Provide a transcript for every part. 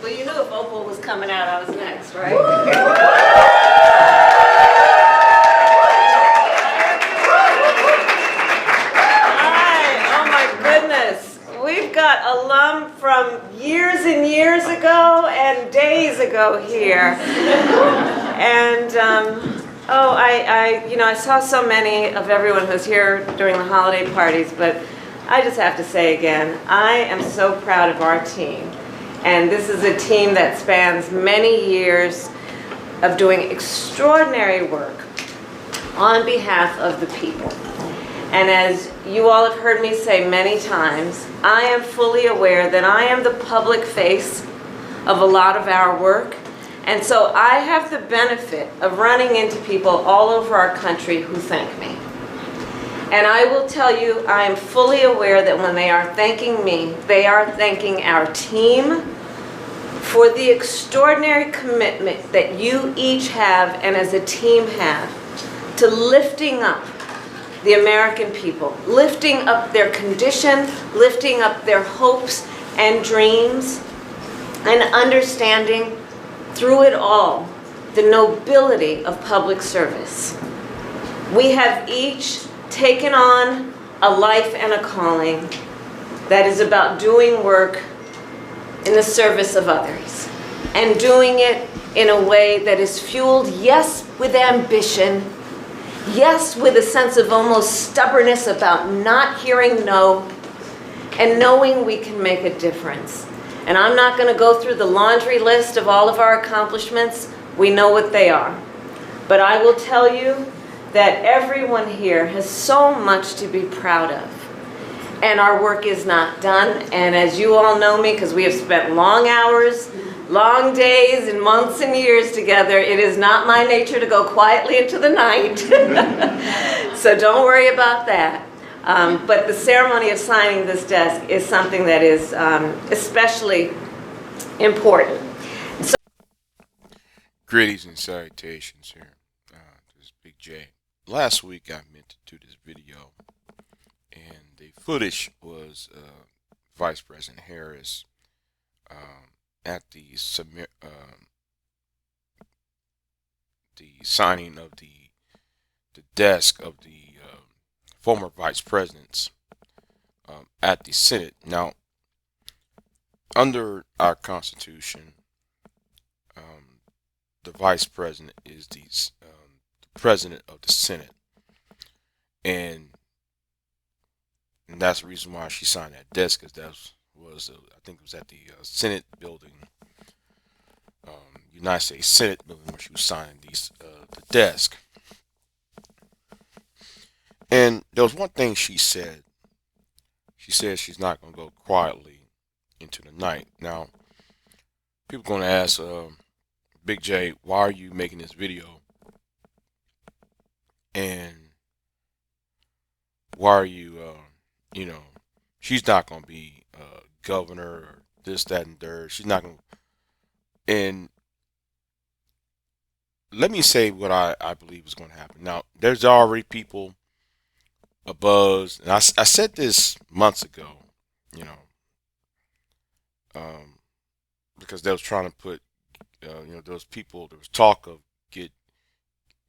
Well, you knew if Opal was coming out, I was next, right? Hi, oh my goodness. We've got alum from years and years ago and days ago here. And, I saw so many of everyone who's here during the holiday parties, but I just have to say again, I am so proud of our team. And this is a team that spans many years of doing extraordinary work on behalf of the people. And as you all have heard me say many times, I am fully aware that I am the public face of a lot of our work. And so I have the benefit of running into people all over our country who thank me. And I will tell you, I am fully aware that when they are thanking me, they are thanking our team for the extraordinary commitment that you each have and as a team have to lifting up the American people, lifting up their condition, lifting up their hopes and dreams, and understanding through it all the nobility of public service. We have each taken on a life and a calling that is about doing work in the service of others and doing it in a way that is fueled, yes, with ambition, yes, with a sense of almost stubbornness about not hearing no, and knowing we can make a difference. And I'm not going to go through the laundry list of all of our accomplishments. We know what they are. But I will tell you that everyone here has so much to be proud of. And our work is not done. And as you all know me, because we have spent long hours, long days, and months and years together, it is not my nature to go quietly into the night. So don't worry about that. But the ceremony of signing this desk is something that is especially important. So Greetings and salutations here. This is Big J. Last week I meant to do this video, and the footage was Vice President Harris at the signing of the desk of the former vice presidents at the Senate. Now, under our Constitution, the vice president is the president of the Senate, and that's the reason why she signed that desk, because that was I think it was at the Senate building, United States Senate building, where she was signing the desk. And there was one thing she said. She said she's not going to go quietly into the night. Now, people are going to ask, Big J, why are you making this video? And why are you, she's not going to be governor or this, that, and third. She's not going to. And let me say what I believe is going to happen. Now, there's already people a buzz, and I said this months ago, because they was trying to put, those people, there was talk of get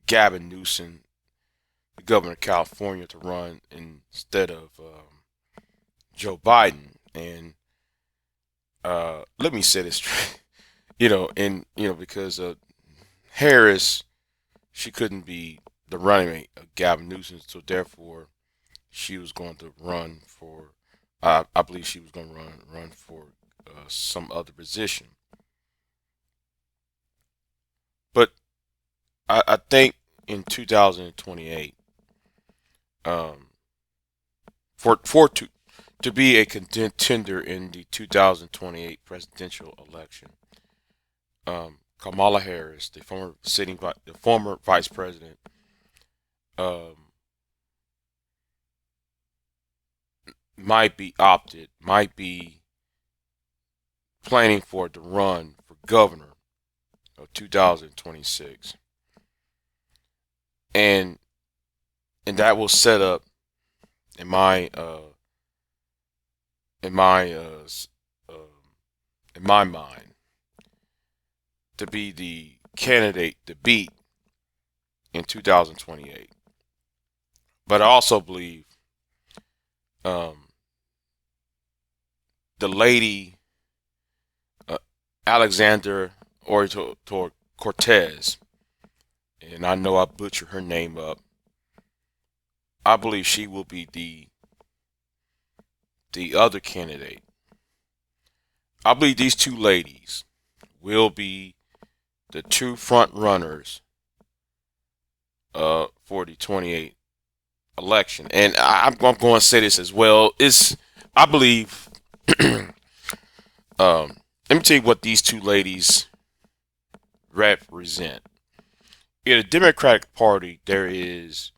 Gavin Newsom, the governor of California, to run instead of Joe Biden. And let me say this straight, because Harris, she couldn't be the running mate of Gavin Newsom, so therefore she was going to run for, I believe she was going to run for some other position. But I think in 2028, to be a contender in the 2028 presidential election, Kamala Harris, the former vice president, might be planning for the run for governor of 2026, and that will set up, in my mind, to be the candidate to beat in 2028. But I also believe um, the lady Alexandria Ocasio-Cortez, and I know I butchered her name up. I believe she will be the other candidate. I believe these two ladies will be the two front runners for the 28 election. And I'm going to say this as well. I believe, let me tell you what these two ladies represent. In the Democratic Party, there is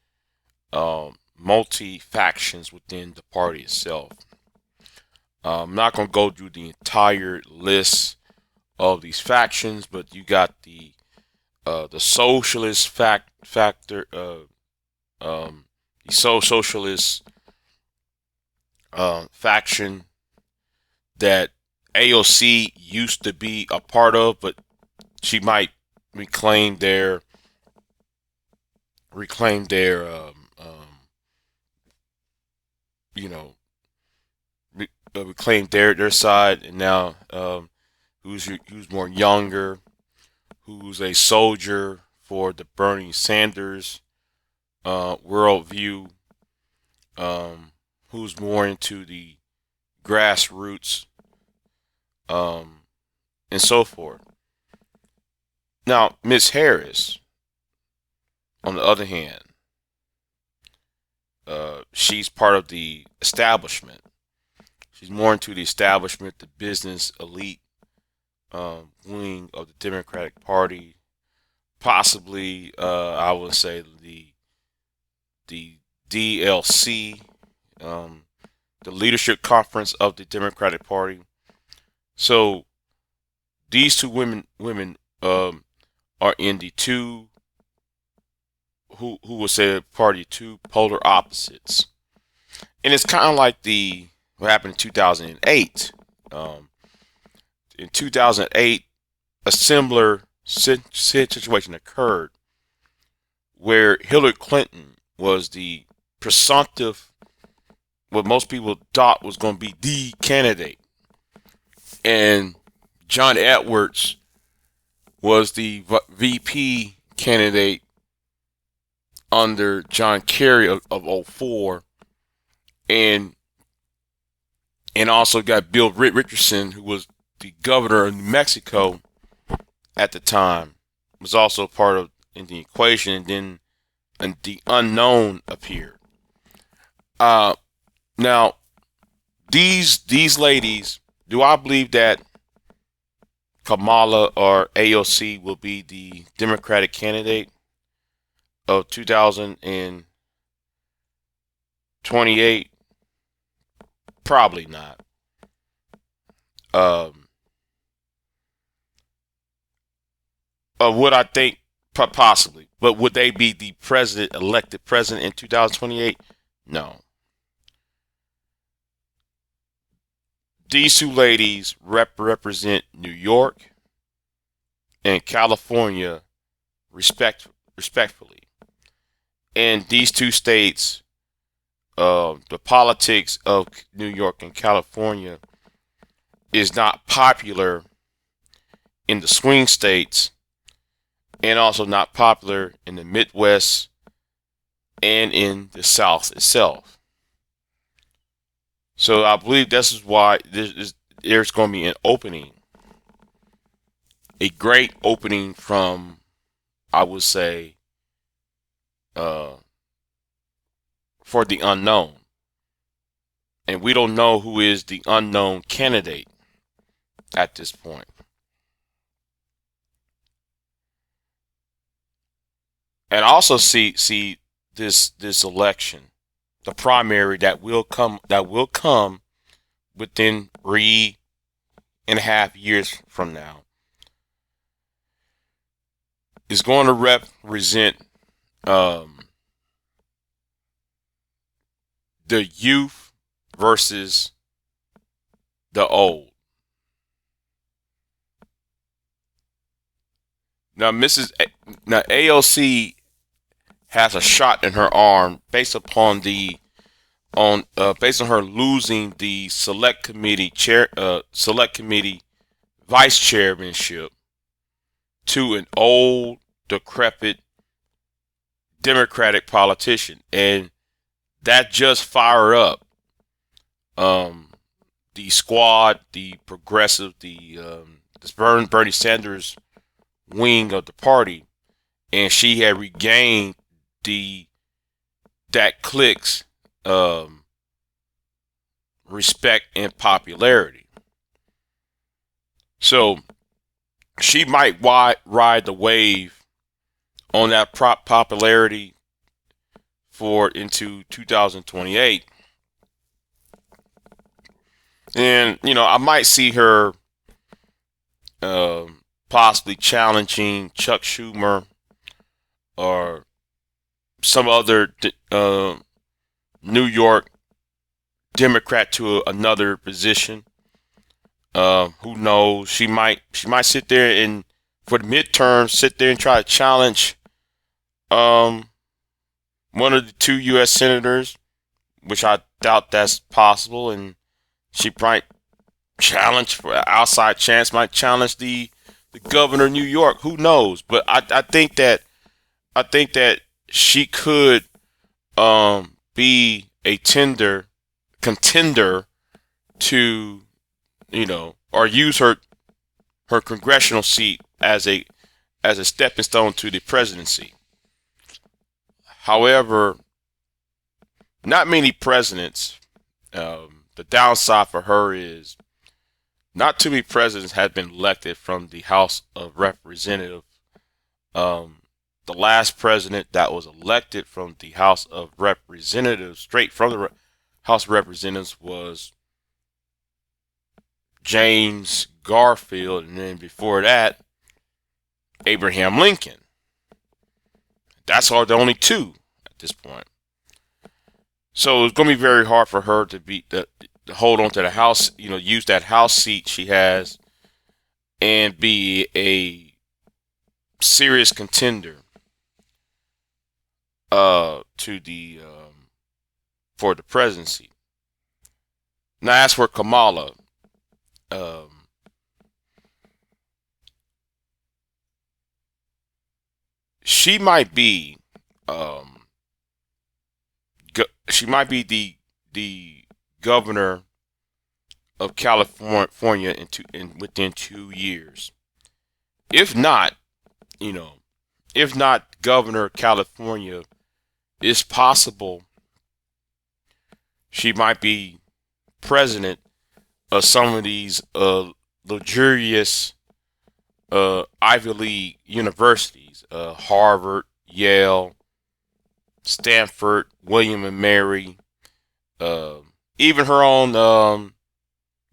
multi factions within the party itself. I'm not going to go through the entire list of these factions, but you got the socialist factor, the socialist faction that AOC used to be a part of, but she might reclaim their reclaim their side, and now who's more younger, who's a soldier for the Bernie Sanders worldview, who's more into the grassroots, and so forth. Now, Miss Harris, on the other hand, she's part of the establishment. She's more into the establishment, the business elite wing of the Democratic Party. Possibly, I would say the DLC, the leadership conference of the Democratic Party. So these two women are in the two who would say party two polar opposites, and it's kind of like what happened in 2008. In 2008, a similar situation occurred where Hillary Clinton was the presumptive, what most people thought was going to be the candidate, and John Edwards was the VP candidate under John Kerry of 04, and also got Bill Richardson, who was the governor of New Mexico at the time, was also part of in the equation, and then the unknown appeared. Now these ladies, do I believe that Kamala or AOC will be the Democratic candidate of 2028? Probably not. Would I think possibly, but would they be the elected president in 2028? No. These two ladies represent New York and California respectfully. And these two states, the politics of New York and California is not popular in the swing states, and also not popular in the Midwest and in the South itself. So I believe this is why there's going to be an opening, a great opening from, I would say, for the unknown. And we don't know who is the unknown candidate at this point. And also see this election, the primary that will come within 3.5 years from now, is going to represent the youth versus the old. Now, now AOC has a shot in her arm based upon based on her losing the select committee vice chairmanship to an old, decrepit Democratic politician, and that just fired up the squad, the progressive, this Bernie Sanders wing of the party, and she had regained that clique's respect and popularity. So she might ride the wave on that popularity for into 2028. And, I might see her possibly challenging Chuck Schumer or some other New York Democrat to another position. Who knows? She might sit there and for the midterms sit there and try to challenge one of the 2 U.S. senators, which I doubt that's possible, and she might challenge for an outside chance, might challenge the governor of New York. Who knows? But I think that she could be a contender to, or use her congressional seat as a stepping stone to the presidency. However, not many presidents. The downside for her is not too many presidents have been elected from the House of Representatives. The last president that was elected from the House of Representatives, straight from the House of Representatives, was James Garfield, and then before that, Abraham Lincoln. That's the only 2 at this point. So it's going to be very hard for her to hold on to the House, use that House seat she has and be a serious contender to the for the presidency. Now, as for Kamala, she might be the governor of California within 2 years. If not, governor of California, it's possible she might be president of some of these luxurious Ivy League universities, Harvard, Yale, Stanford, William and Mary, even her own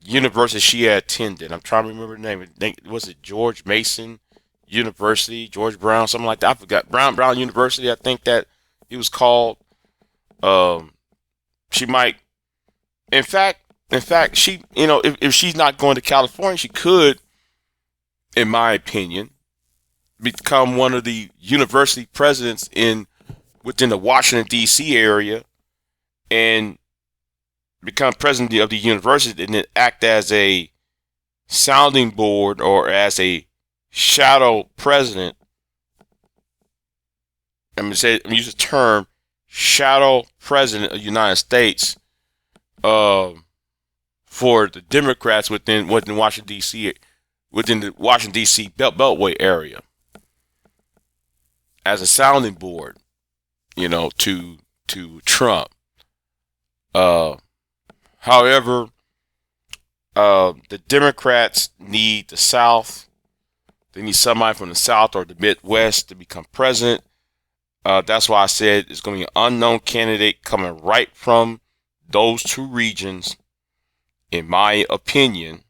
university she had attended. I'm trying to remember the name. Was it George Mason University, George Brown, something like that? I forgot. Brown University, I think that it was called. She might, in fact, she, if she's not going to California, she could, in my opinion, become one of the university presidents within the Washington, D.C. area, and become president of the university and then act as a sounding board or as a shadow president. I'm use the term shadow president of the United States for the Democrats within Washington, D.C., within the Washington, D.C. Beltway area as a sounding board, to Trump. However, the Democrats need the South. They need somebody from the South or the Midwest to become president. That's why I said it's going to be an unknown candidate coming right from those 2 regions, in my opinion.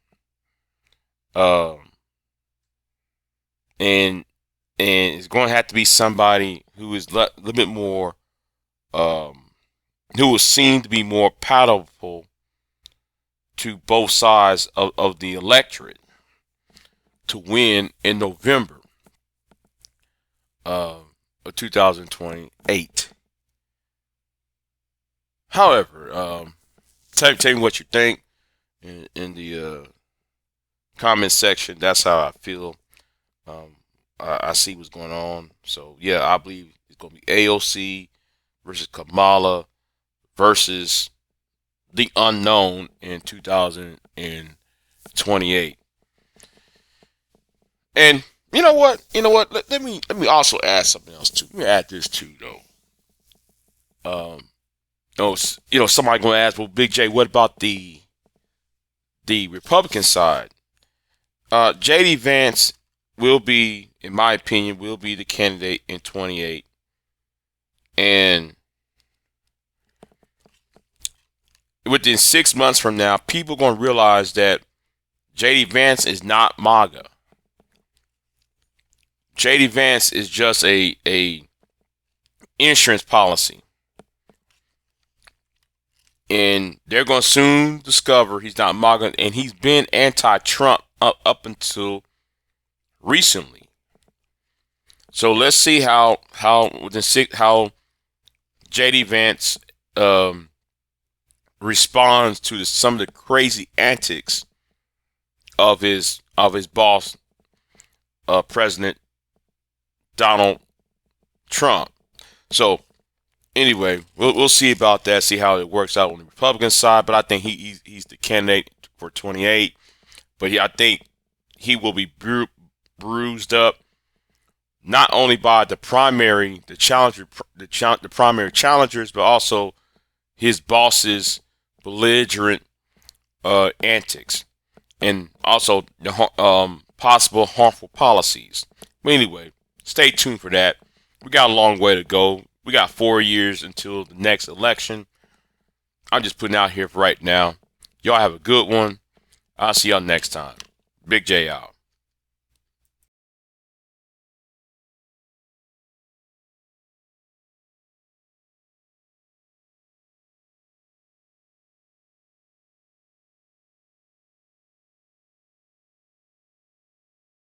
And it's going to have to be somebody who is a little bit more, who will seem to be more palatable to both sides of the electorate to win in November. of 2028. However, tell me what you think in the comment section. That's how I feel. I see what's going on. So yeah, I believe it's going to be AOC versus Kamala versus the unknown in 2028. And you know what? Let me also add something else too. Let me add this too, though. Somebody gonna ask, well, Big J, what about the Republican side? JD Vance will be, in my opinion, will be the candidate in 28, and within 6 months from now, people are gonna realize that JD Vance is not MAGA. JD Vance is just a insurance policy. And they're going to soon discover he's not MAGA, and he's been anti-Trump up until recently. So let's see how JD Vance responds to some of the crazy antics of his boss, President Donald Trump. So anyway, we'll see about that. See how it works out on the Republican side. But I think he's the candidate for 28. But I think he will be bruised up not only by the primary challengers, but also his boss's belligerent antics, and also the possible harmful policies. But anyway, stay tuned for that. We got a long way to go. We got 4 years until the next election. I'm just putting out here for right now. Y'all have a good one. I'll see y'all next time. Big J out.